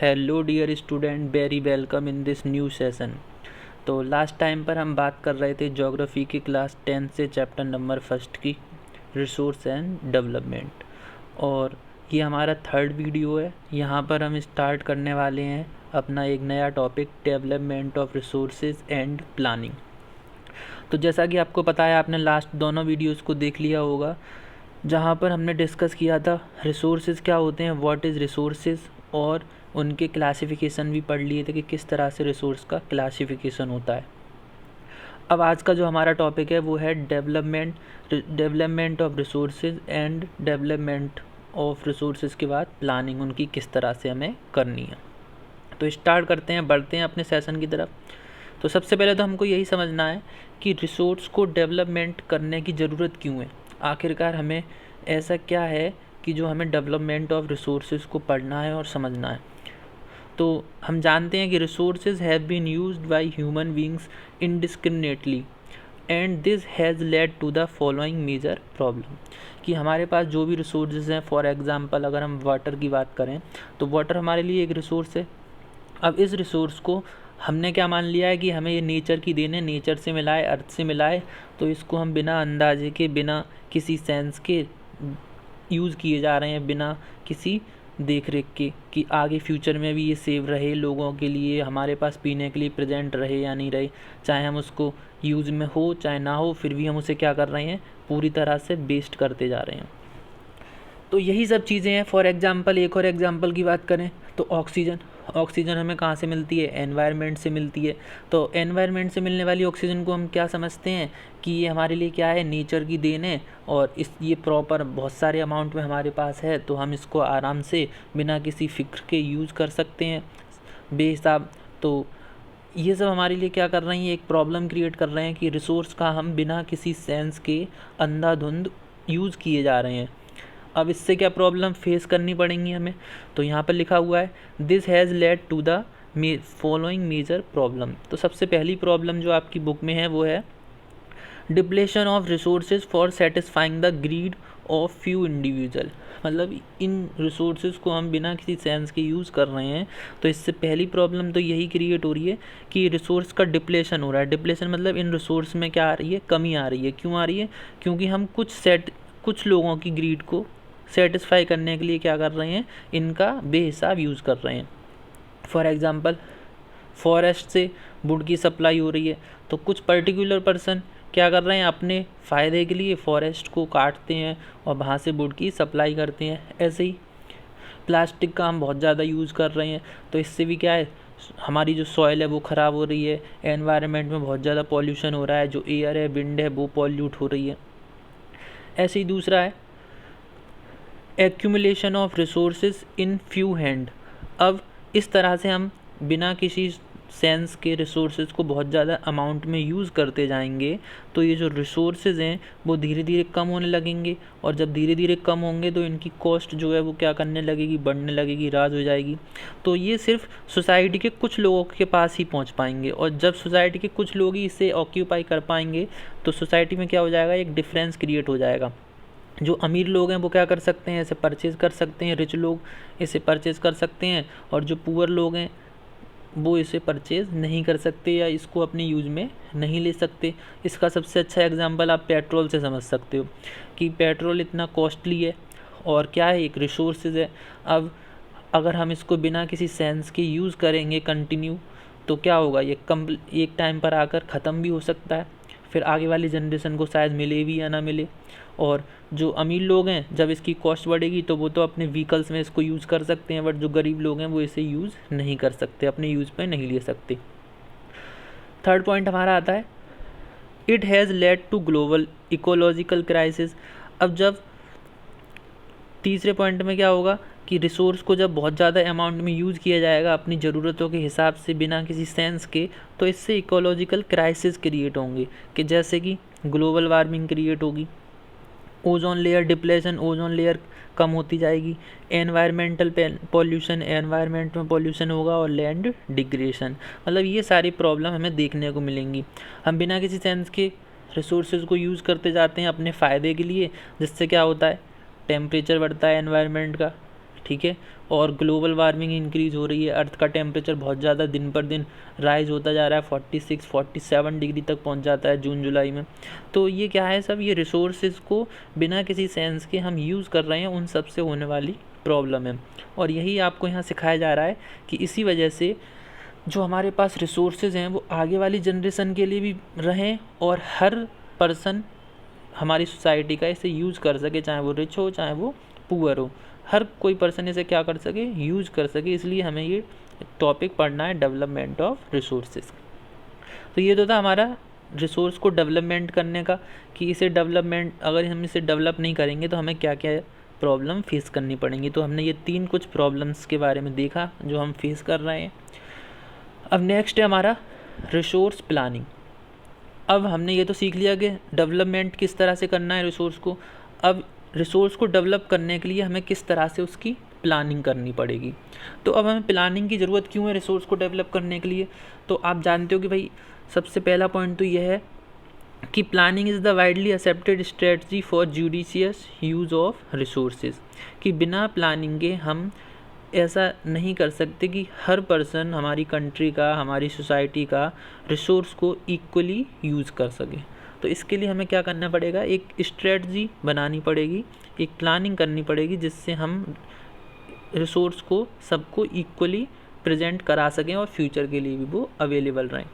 Hello dear student, very welcome in this new session. तो last time पर हम बात कर रहे थे ज्योग्राफी की क्लास 10 से चैप्टर नंबर फर्स्ट की रिसोर्स एंड डेवलपमेंट, और ये हमारा थर्ड वीडियो है। यहाँ पर हम स्टार्ट करने वाले हैं अपना एक नया topic, development of resources and planning. तो जैसा कि आपको पता है, आपने लास्ट दोनों वीडियोज़ को देख लिया होगा, जहाँ पर हमने डिस्कस किया था रिसोर्सेज क्या होते हैं, व्हाट इज़ रिसोर्सेज, और उनके क्लासिफिकेशन भी पढ़ लिए थे कि किस तरह से रिसोर्स का क्लासिफिकेशन होता है। अब आज का जो हमारा टॉपिक है वो है development of resources and development of resources के बाद प्लानिंग उनकी किस तरह से हमें करनी है। तो स्टार्ट करते हैं, बढ़ते हैं अपने सेशन की तरफ। तो सबसे पहले तो हमको यही समझना है कि रिसोर्स को डेवलपमेंट करने की ज़रूरत क्यों है। आखिरकार हमें ऐसा क्या है कि जो हमें डेवलपमेंट ऑफ रिसोर्सेज को पढ़ना है और समझना है। तो हम जानते हैं कि resources have been used by human beings indiscriminately and this has led to the following major problem, कि हमारे पास जो भी रिसोर्सेज हैं, फॉर एग्जांपल अगर हम वाटर की बात करें तो वाटर हमारे लिए एक रिसोर्स है। अब इस रिसोर्स को हमने क्या मान लिया है कि हमें ये नेचर की देन है, नेचर से मिला है, अर्थ से मिला है, तो इसको हम बिना अंदाजे के, बिना किसी सेंस के यूज़ किए जा रहे हैं, बिना किसी देख रेख के कि आगे फ्यूचर में भी ये सेव रहे लोगों के लिए, हमारे पास पीने के लिए प्रेजेंट रहे या नहीं रहे, चाहे हम उसको यूज़ में हो चाहे ना हो, फिर भी हम उसे क्या कर रहे हैं, पूरी तरह से वेस्ट करते जा रहे हैं। तो यही सब चीज़ें हैं। फॉर एग्जांपल एक और एग्जांपल की बात करें तो ऑक्सीजन हमें कहाँ से मिलती है, एनवायरनमेंट से मिलती है। तो एनवायरनमेंट से मिलने वाली ऑक्सीजन को हम क्या समझते हैं कि ये हमारे लिए क्या है, नेचर की देन है, और ये प्रॉपर बहुत सारे अमाउंट में हमारे पास है, तो हम इसको आराम से बिना किसी फिक्र के यूज़ कर सकते हैं बेहिसाब। तो ये सब हमारे लिए क्या कर रही हैं, एक प्रॉब्लम क्रिएट कर रहे हैं कि रिसोर्स का हम बिना किसी सेंस के अंधाधुंध यूज़ किए जा रहे हैं। अब इससे क्या प्रॉब्लम फेस करनी पड़ेंगी हमें, तो यहाँ पर लिखा हुआ है this has led to the following major problem. तो सबसे पहली प्रॉब्लम जो आपकी बुक में है वो है depletion of resources for satisfying the greed of few individual. मतलब इन रिसोर्सेज को हम बिना किसी सेंस के यूज़ कर रहे हैं, तो इससे पहली प्रॉब्लम तो यही क्रिएट हो रही है कि रिसोर्स का डिप्लेशन हो रहा है। डिप्लेशन मतलब इन रिसोर्स में क्या आ रही है, कमी आ रही है। क्यों आ रही है, क्योंकि हम कुछ लोगों की ग्रीड को सेटिस्फाई करने के लिए क्या कर रहे हैं, इनका बेहिसाब यूज़ कर रहे हैं। फॉर एग्ज़ाम्पल फॉरेस्ट से वुड की सप्लाई हो रही है, तो कुछ पर्टिकुलर पर्सन क्या कर रहे हैं, अपने फ़ायदे के लिए फॉरेस्ट को काटते हैं और वहाँ से वुड की सप्लाई करते हैं। ऐसे ही प्लास्टिक का हम बहुत ज़्यादा यूज़ कर रहे हैं, तो इससे भी क्या है, हमारी जो सॉइल है वो ख़राब हो रही है, एनवायरनमेंट में बहुत ज़्यादा पॉल्यूशन हो रहा है, जो एयर है, विंड है, वो पॉल्यूट हो रही है। ऐसे ही दूसरा है accumulation of resources in few hand. अब इस तरह से हम बिना किसी सेंस के रिसोर्सेज को बहुत ज़्यादा अमाउंट में यूज़ करते जाएंगे, तो ये जो रिसोर्सेज हैं वो धीरे धीरे कम होने लगेंगे, और जब धीरे धीरे कम होंगे तो इनकी कॉस्ट जो है वो क्या करने लगेगी, बढ़ने लगेगी, राज हो जाएगी। तो ये सिर्फ सोसाइटी के कुछ लोगों के पास ही पहुंच पाएंगे, और जब सोसाइटी के कुछ लोग ही इसे ऑक्यूपाई कर पाएंगे तो सोसाइटी में क्या हो जाएगा, एक डिफरेंस क्रिएट हो जाएगा। जो अमीर लोग हैं वो क्या कर सकते हैं, इसे परचेज़ कर सकते हैं, रिच लोग इसे परचेज़ कर सकते हैं, और जो पुअर लोग हैं वो इसे परचेज़ नहीं कर सकते या इसको अपने यूज़ में नहीं ले सकते। इसका सबसे अच्छा एग्जांपल आप पेट्रोल से समझ सकते हो कि पेट्रोल इतना कॉस्टली है और क्या है, एक रिसोर्सेज है। अब अगर हम इसको बिना किसी सेंस के यूज़ करेंगे कंटिन्यू, तो क्या होगा, ये एक टाइम पर आकर ख़त्म भी हो सकता है, फिर आगे वाली जनरेशन को शायद मिले भी या ना मिले। और जो अमीर लोग हैं, जब इसकी कॉस्ट बढ़ेगी तो वो तो अपने व्हीकल्स में इसको यूज़ कर सकते हैं, बट जो गरीब लोग हैं वो इसे यूज़ नहीं कर सकते, अपने यूज़ पे नहीं ले सकते। थर्ड पॉइंट हमारा आता है it has led to global ecological crisis. अब जब तीसरे पॉइंट में क्या होगा कि रिसोर्स को जब बहुत ज़्यादा अमाउंट में यूज़ किया जाएगा अपनी ज़रूरतों के हिसाब से बिना किसी सेंस के, तो इससे इकोलॉजिकल क्राइसिस क्रिएट होंगे, कि जैसे कि ग्लोबल वार्मिंग क्रिएट होगी, ozone layer depletion, ozone layer कम होती जाएगी, एनवायरमेंटल पॉल्यूशन, एनवायरनमेंट में पॉल्यूशन होगा, और लैंड डिग्रेडेशन। मतलब ये सारी प्रॉब्लम हमें देखने को मिलेंगी। हम बिना किसी सेंस के रिसोर्सेज को यूज़ करते जाते हैं अपने फ़ायदे के लिए, जिससे क्या होता है, टेम्परेचर बढ़ता है एनवायरनमेंट का, ठीक है। और ग्लोबल वार्मिंग इंक्रीज़ हो रही है, अर्थ का टेम्परेचर बहुत ज़्यादा दिन पर दिन राइज होता जा रहा है, 46-47 डिग्री तक पहुंच जाता है जून जुलाई में। तो ये क्या है सब, ये रिसोर्सेज को बिना किसी सेंस के हम यूज़ कर रहे हैं, उन सब से होने वाली प्रॉब्लम है। और यही आपको यहाँ सिखाया जा रहा है कि इसी वजह से जो हमारे पास रिसोर्सेज हैं वो आगे वाली जनरेशन के लिए भी रहें और हर पर्सन हमारी सोसाइटी का इसे यूज़ कर सके, चाहे वो रिच हो चाहे वो पुअर हो, हर कोई पर्सन इसे क्या कर सके, यूज़ कर सके। इसलिए हमें ये टॉपिक पढ़ना है, डेवलपमेंट ऑफ रिसोर्सेज। तो ये तो था हमारा रिसोर्स को डेवलपमेंट करने का, कि इसे डेवलपमेंट, अगर हम इसे डेवलप नहीं करेंगे तो हमें क्या क्या प्रॉब्लम फेस करनी पड़ेंगी। तो हमने ये 3 कुछ प्रॉब्लम्स के बारे में देखा जो हम फेस कर रहे हैं। अब नेक्स्ट है हमारा रिसोर्स प्लानिंग। अब हमने ये तो सीख लिया कि डेवलपमेंट किस तरह से करना है रिसोर्स को। अब रिसोर्स को डेवलप करने के लिए हमें किस तरह से उसकी प्लानिंग करनी पड़ेगी। तो अब हमें प्लानिंग की ज़रूरत क्यों है रिसोर्स को डेवलप करने के लिए। तो आप जानते हो कि भाई सबसे पहला पॉइंट तो यह है कि planning is the widely accepted strategy for judicious use of resources. कि बिना प्लानिंग के हम ऐसा नहीं कर सकते कि हर पर्सन हमारी कंट्री का, हमारी सोसाइटी का रिसोर्स को इक्वली यूज़ कर सके। तो इसके लिए हमें क्या करना पड़ेगा, एक स्ट्रेटजी बनानी पड़ेगी, एक प्लानिंग करनी पड़ेगी जिससे हम रिसोर्स को सबको इक्वली प्रेजेंट करा सकें और फ्यूचर के लिए भी वो अवेलेबल रहें।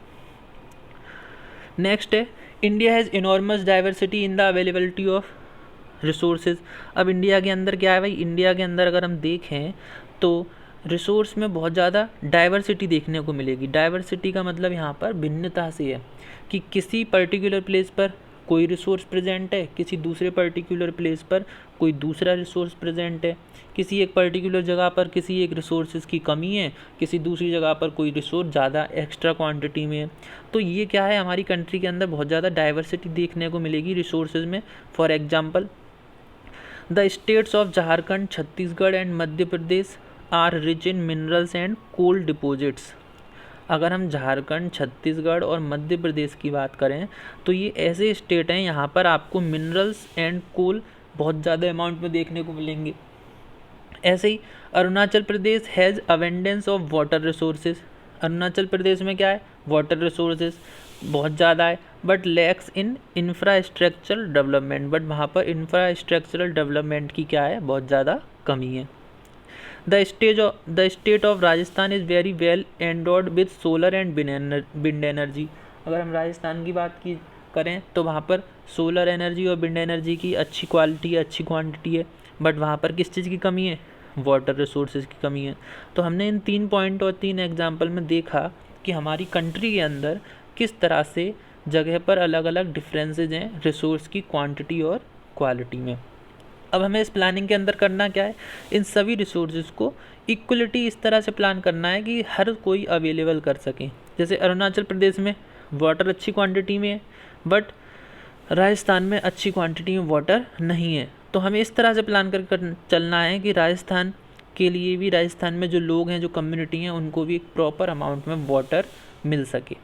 नेक्स्ट है India has enormous diversity in the availability of resources. अब इंडिया के अंदर क्या है भाई, इंडिया के अंदर अगर हम देखें तो रिसोर्स में बहुत ज़्यादा डाइवर्सिटी देखने को मिलेगी। डाइवर्सिटी का मतलब यहाँ पर भिन्नता से है कि किसी पर्टिकुलर प्लेस पर कोई रिसोर्स प्रेजेंट है, किसी दूसरे पर्टिकुलर प्लेस पर कोई दूसरा रिसोर्स प्रेजेंट है, किसी एक पर्टिकुलर जगह पर किसी एक रिसोर्सेज की कमी है, किसी दूसरी जगह पर कोई रिसोर्स ज़्यादा एक्स्ट्रा क्वांटिटी में है। तो ये क्या है, हमारी कंट्री के अंदर बहुत ज़्यादा डाइवर्सिटी देखने को मिलेगी रिसोर्सेज में। For example the states of Jharkhand, Chhattisgarh and Madhya Pradesh are rich in minerals and coal deposits. अगर हम झारखंड, छत्तीसगढ़ और मध्य प्रदेश की बात करें तो ये ऐसे स्टेट हैं यहाँ पर आपको मिनरल्स एंड कोल बहुत ज़्यादा अमाउंट में देखने को मिलेंगे। ऐसे ही Arunachal Pradesh has abundance of water resources. Arunachal Pradesh में क्या है, वाटर रिसोर्सेज बहुत ज़्यादा है, but lacks in infrastructural development. But वहाँ पर इंफ्रास्ट्रक्चरल डेवलपमेंट की क्या है, बहुत ज़्यादा कमी है। The state of Rajasthan is very well endowed with solar and wind energy. अगर हम राजस्थान की बात की करें तो वहाँ पर सोलर एनर्जी और विंड एनर्जी की अच्छी क्वालिटी है, अच्छी क्वांटिटी है, बट वहाँ पर किस चीज़ की कमी है, वाटर रिसोर्सेज की कमी है। तो हमने इन 3 पॉइंट और 3 एग्जाम्पल में देखा कि हमारी कंट्री के अंदर किस तरह से जगह पर अलग अलग डिफरेंसेज हैं रिसोर्स की क्वांटिटी और क्वालिटी में। अब हमें इस प्लानिंग के अंदर करना क्या है, इन सभी रिसोर्सेज को इक्वलिटी इस तरह से प्लान करना है कि हर कोई अवेलेबल कर सके। जैसे अरुणाचल प्रदेश में वाटर अच्छी क्वांटिटी में है, बट राजस्थान में अच्छी क्वांटिटी में वाटर नहीं है। तो हमें इस तरह से प्लान कर चलना है कि राजस्थान के लिए भी, राजस्थान में जो लोग हैं, जो कम्युनिटी हैं, उनको भी एक प्रॉपर अमाउंट में वाटर मिल सके।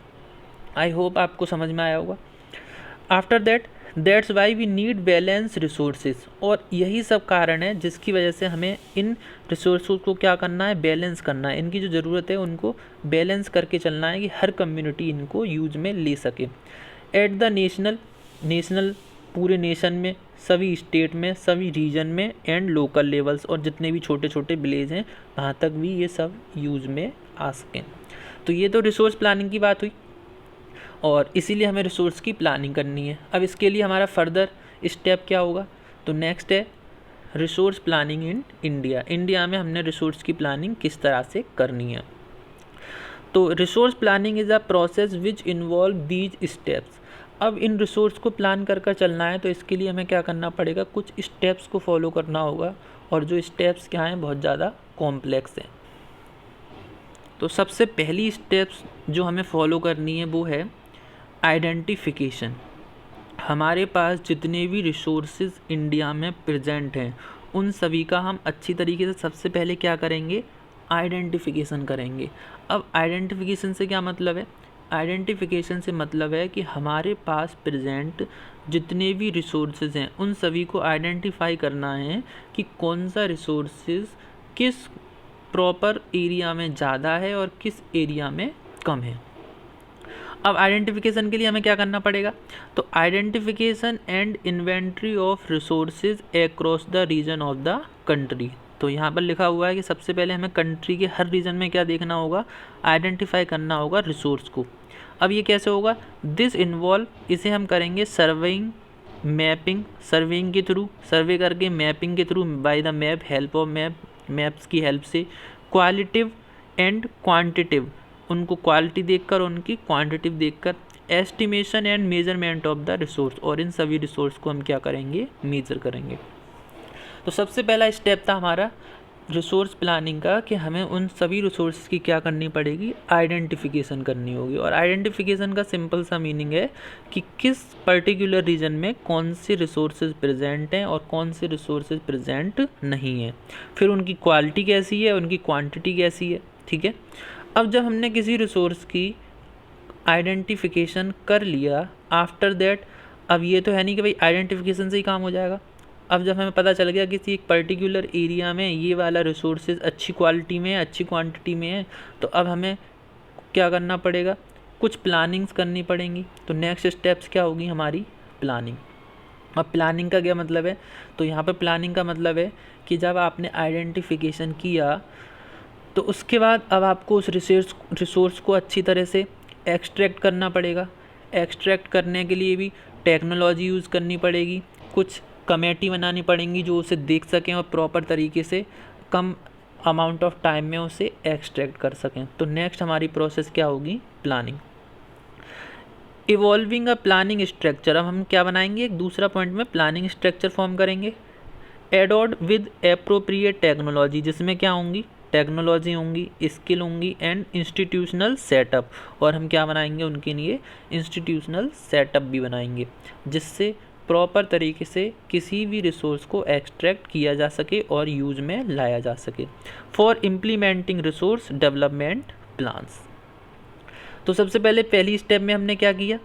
आई होप आपको समझ में आया होगा। After that's why we need balance resources. और यही सब कारण है जिसकी वजह से हमें इन रिसोर्सेज को क्या करना है, बैलेंस करना है। इनकी जो ज़रूरत है उनको बैलेंस करके चलना है कि हर कम्युनिटी इनको यूज में ले सके। एट द नेशनल पूरे नेशन में, सभी स्टेट में, सभी रीजन में एंड लोकल लेवल्स, और जितने भी छोटे छोटे विलेज हैं वहाँ तक भी ये सब यूज़ में आ सकें। तो ये तो रिसोर्स प्लानिंग की बात हुई, और इसीलिए हमें रिसोर्स की प्लानिंग करनी है। अब इसके लिए हमारा फर्दर स्टेप क्या होगा, तो नेक्स्ट है resource planning in India. India में हमने रिसोर्स की प्लानिंग किस तरह से करनी है। तो resource planning is a process which involve these steps. अब इन रिसोर्स को प्लान कर चलना है तो इसके लिए हमें क्या करना पड़ेगा, कुछ स्टेप्स को फॉलो करना होगा, और जो स्टेप्स क्या हैं, बहुत ज़्यादा कॉम्प्लेक्स हैं। तो सबसे पहली स्टेप्स जो हमें फॉलो करनी है वो है आइडेंटिफिकेशन। हमारे पास जितने भी रिसोर्सेज इंडिया में प्रेजेंट हैं उन सभी का हम अच्छी तरीके से सबसे पहले क्या करेंगे, आइडेंटिफिकेशन करेंगे। अब आइडेंटिफिकेशन से क्या मतलब है, आइडेंटिफिकेशन से मतलब है कि हमारे पास प्रेजेंट जितने भी रिसोर्सेज हैं उन सभी को आइडेंटिफाई करना है कि कौन सा रिसोर्सेज किस प्रॉपर एरिया में ज़्यादा है और किस एरिया में कम है। अब आइडेंटिफिकेशन के लिए हमें क्या करना पड़ेगा, तो identification and inventory of resources across the region of the country. तो यहाँ पर लिखा हुआ है कि सबसे पहले हमें कंट्री के हर रीजन में क्या देखना होगा, आइडेंटिफाई करना होगा रिसोर्स को। अब ये कैसे होगा, दिस इन्वॉल्व, इसे हम करेंगे सर्वेइंग, मैपिंग, सर्वेइंग के थ्रू, सर्वे करके, मैपिंग के through, by the map, help of map, maps की हेल्प से, क्वालिटिव एंड क्वांटिटिव, उनको क्वालिटी देखकर उनकी क्वांटिटिव देखकर, estimation and measurement of the resource, और इन सभी रिसोर्स को हम क्या करेंगे, मेजर करेंगे। तो सबसे पहला स्टेप था हमारा रिसोर्स प्लानिंग का कि हमें उन सभी रिसोर्स की क्या करनी पड़ेगी, आइडेंटिफिकेशन करनी होगी। और आइडेंटिफिकेशन का सिंपल सा मीनिंग है कि किस पर्टिकुलर रीजन में कौन से रिसोर्सेज प्रेजेंट हैं और कौन से रिसोर्सेज प्रेजेंट नहीं हैं, फिर उनकी क्वालिटी कैसी है, उनकी क्वांटिटी कैसी है। ठीक है, अब जब हमने किसी रिसोर्स की आइडेंटिफिकेशन कर लिया, आफ्टर दैट, अब ये तो है नहीं कि भाई आइडेंटिफिकेशन से ही काम हो जाएगा। अब जब हमें पता चल गया किसी एक पर्टिकुलर एरिया में ये वाला रिसोर्सेज अच्छी क्वालिटी में है, अच्छी क्वांटिटी में है, तो अब हमें क्या करना पड़ेगा, कुछ प्लानिंग्स करनी पड़ेंगी। तो नेक्स्ट स्टेप्स क्या होगी हमारी, प्लानिंग। अब प्लानिंग का क्या मतलब है, तो यहाँ पर प्लानिंग का मतलब है कि जब आपने आइडेंटिफिकेशन किया तो उसके बाद अब आपको उस रिसोर्स को अच्छी तरह से एक्सट्रैक्ट करना पड़ेगा। एक्सट्रैक्ट करने के लिए भी टेक्नोलॉजी यूज़ करनी पड़ेगी, कुछ कमेटी बनानी पड़ेंगी जो उसे देख सकें और प्रॉपर तरीके से कम अमाउंट ऑफ टाइम में उसे एक्सट्रैक्ट कर सकें। तो नेक्स्ट हमारी प्रोसेस क्या होगी, planning. Evolving a planning structure, अब हम क्या बनाएंगे, एक दूसरा पॉइंट में प्लानिंग स्ट्रक्चर फॉर्म करेंगे। एडॉप्ट विद एप्रोप्रिएट टेक्नोलॉजी, जिसमें क्या होंगी, टेक्नोलॉजी होंगी, स्किल होंगी एंड इंस्टीट्यूशनल सेटअप, और हम क्या बनाएंगे उनके लिए, इंस्टीट्यूशनल सेटअप भी बनाएंगे जिससे प्रॉपर तरीके से किसी भी रिसोर्स को एक्सट्रैक्ट किया जा सके और यूज में लाया जा सके। For implementing resource development plans, तो सबसे पहले पहली स्टेप में हमने क्या किया,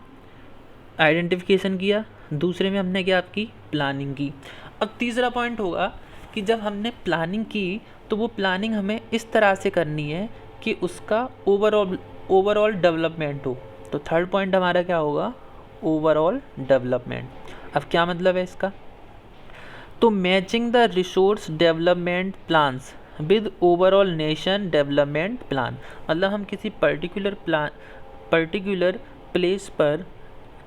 आइडेंटिफिकेशन किया, दूसरे में हमने क्या की, प्लानिंग की। अब तीसरा पॉइंट होगा कि जब हमने प्लानिंग की तो वो प्लानिंग हमें इस तरह से करनी है कि उसका ओवरऑल डेवलपमेंट हो। तो थर्ड पॉइंट हमारा क्या होगा, ओवरऑल डेवलपमेंट। अब क्या मतलब है इसका, तो matching the resource development plans with overall nation development plan, मतलब हम किसी पर्टिकुलर प्लेस पर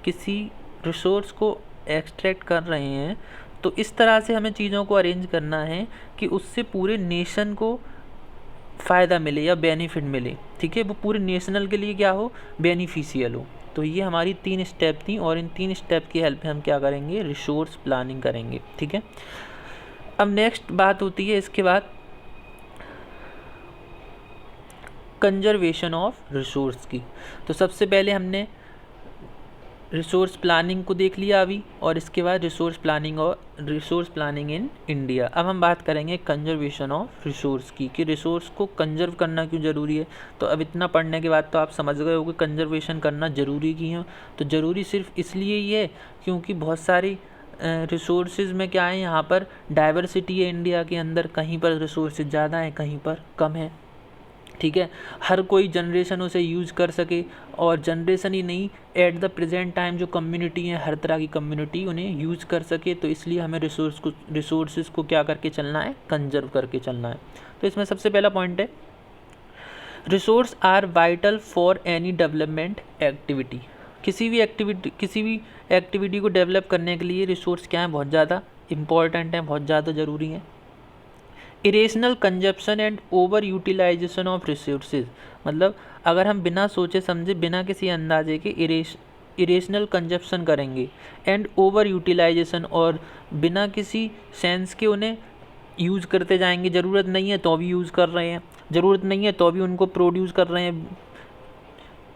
किसी रिसोर्स को एक्सट्रैक्ट कर रहे हैं तो इस तरह से हमें चीज़ों को अरेंज करना है कि उससे पूरे नेशन को फ़ायदा मिले या बेनिफिट मिले। ठीक है, वो पूरे नेशनल के लिए क्या हो, बेनिफिशियल हो। तो ये हमारी 3 स्टेप थी और इन 3 स्टेप की हेल्प से हम क्या करेंगे, रिसोर्स प्लानिंग करेंगे। ठीक है, अब नेक्स्ट बात होती है इसके बाद कंजर्वेशन ऑफ रिसोर्स की। तो सबसे पहले हमने रिसोर्स प्लानिंग को देख लिया अभी, और इसके बाद रिसोर्स प्लानिंग इन इंडिया। अब हम बात करेंगे कंजर्वेशन ऑफ रिसोर्स की, कि रिसोर्स को कंजर्व करना क्यों ज़रूरी है। तो अब इतना पढ़ने के बाद तो आप समझ गए हो कि कंजर्वेशन करना ज़रूरी क्यों है। तो ज़रूरी सिर्फ इसलिए ही है क्योंकि बहुत सारी रिसोर्सेज में क्या है, यहाँ पर डाइवर्सिटी है इंडिया के अंदर, कहीं पर रिसोर्सेज ज़्यादा हैं, कहीं पर कम है। ठीक है, हर कोई जनरेशन उसे यूज़ कर सके, और जनरेशन ही नहीं, एट द प्रेजेंट टाइम जो कम्युनिटी है, हर तरह की कम्युनिटी उन्हें यूज़ कर सके। तो इसलिए हमें रिसोर्सेज को क्या करके चलना है, कंजर्व करके चलना है। तो इसमें सबसे पहला पॉइंट है, resource are vital for any development activity. किसी भी एक्टिविटी को डेवलप करने के लिए रिसोर्स क्या है, बहुत ज़्यादा इंपॉर्टेंट है, बहुत ज़्यादा ज़रूरी है। Irrational consumption and over utilization of resources, मतलब अगर हम बिना सोचे समझे, बिना किसी अंदाजे के इरेशनल कंजप्शन करेंगे एंड ओवर यूटिलाइजेशन, और बिना किसी सेंस के उन्हें यूज़ करते जाएंगे, ज़रूरत नहीं है तो भी यूज़ कर रहे हैं, ज़रूरत नहीं है तो भी उनको प्रोड्यूस कर रहे हैं,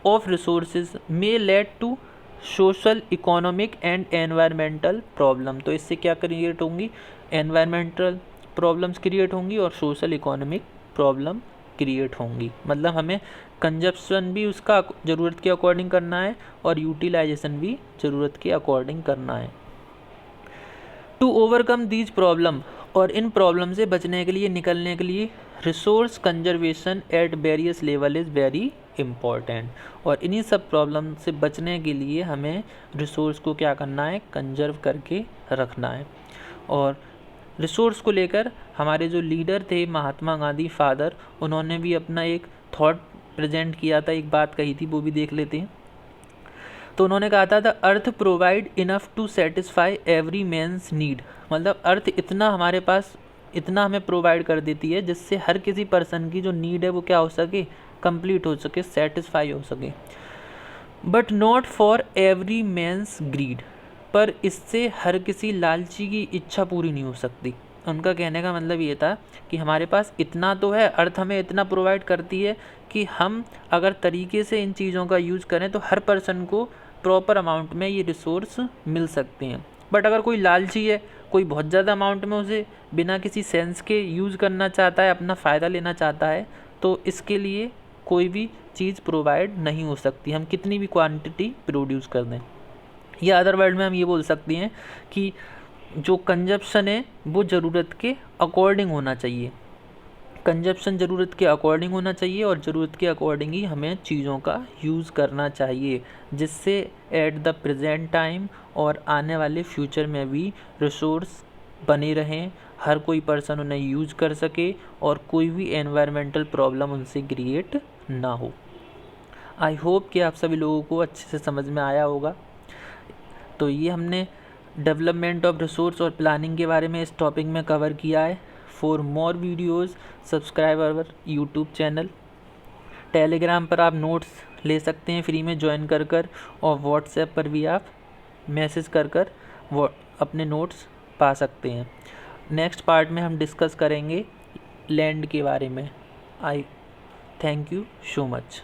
of resources may lead to social, economic and environmental problem. तो इससे क्या क्रिएट होंगी, एनवायरमेंटल प्रॉब्लम्स क्रिएट होंगी और सोशल इकोनॉमिक प्रॉब्लम क्रिएट होंगी। मतलब हमें कंजप्शन भी उसका ज़रूरत के अकॉर्डिंग करना है और यूटिलाइजेशन भी ज़रूरत के अकॉर्डिंग करना है। टू ओवरकम दीज प्रॉब्लम, और इन प्रॉब्लम से बचने के लिए, निकलने के लिए, resource conservation at various level is very important. और इन्हीं सब प्रॉब्लम से बचने के लिए हमें रिसोर्स को क्या करना है, कंजर्व करके रखना है। और रिसोर्स को लेकर हमारे जो लीडर थे महात्मा गांधी फादर, उन्होंने भी अपना एक थॉट प्रेजेंट किया था, एक बात कही थी, वो भी देख लेते हैं। तो उन्होंने कहा था the earth provide enough to satisfy every man's need, मतलब अर्थ इतना हमारे पास, इतना हमें प्रोवाइड कर देती है जिससे हर किसी पर्सन की जो नीड है वो क्या हो सके, कंप्लीट हो सके, सेटिस्फाई हो सके। But not for every man's greed, पर इससे हर किसी लालची की इच्छा पूरी नहीं हो सकती। उनका कहने का मतलब ये था कि हमारे पास इतना तो है, अर्थ हमें इतना प्रोवाइड करती है कि हम अगर तरीके से इन चीज़ों का यूज़ करें तो हर पर्सन को प्रॉपर अमाउंट में ये रिसोर्स मिल सकते हैं। बट अगर कोई लालची है, कोई बहुत ज़्यादा अमाउंट में उसे बिना किसी सेंस के यूज़ करना चाहता है, अपना फ़ायदा लेना चाहता है, तो इसके लिए कोई भी चीज़ प्रोवाइड नहीं हो सकती, हम कितनी भी क्वांटिटी प्रोड्यूस कर दें। या अदर वर्ड में हम ये बोल सकते हैं कि जो कंजप्शन है वो ज़रूरत के अकॉर्डिंग होना चाहिए। कंजप्शन ज़रूरत के अकॉर्डिंग होना चाहिए और ज़रूरत के अकॉर्डिंग ही हमें चीज़ों का यूज़ करना चाहिए, जिससे एट द प्रेजेंट टाइम और आने वाले फ्यूचर में भी रिसोर्स बने रहें, हर कोई पर्सन उन्हें यूज़ कर सके और कोई भी एनवायरमेंटल प्रॉब्लम उनसे क्रिएट ना हो। आई होप कि आप सभी लोगों को अच्छे से समझ में आया होगा। तो ये हमने डेवलपमेंट ऑफ रिसोर्स और प्लानिंग के बारे में इस टॉपिक में कवर किया है। For more videos subscribe our YouTube channel. Telegram पर आप नोट्स ले सकते हैं फ्री में ज्वाइन कर और व्हाट्सएप पर भी आप मैसेज कर वो अपने नोट्स पा सकते हैं। नेक्स्ट पार्ट में हम डिस्कस करेंगे लैंड के बारे में। आई थैंक यू सो मच।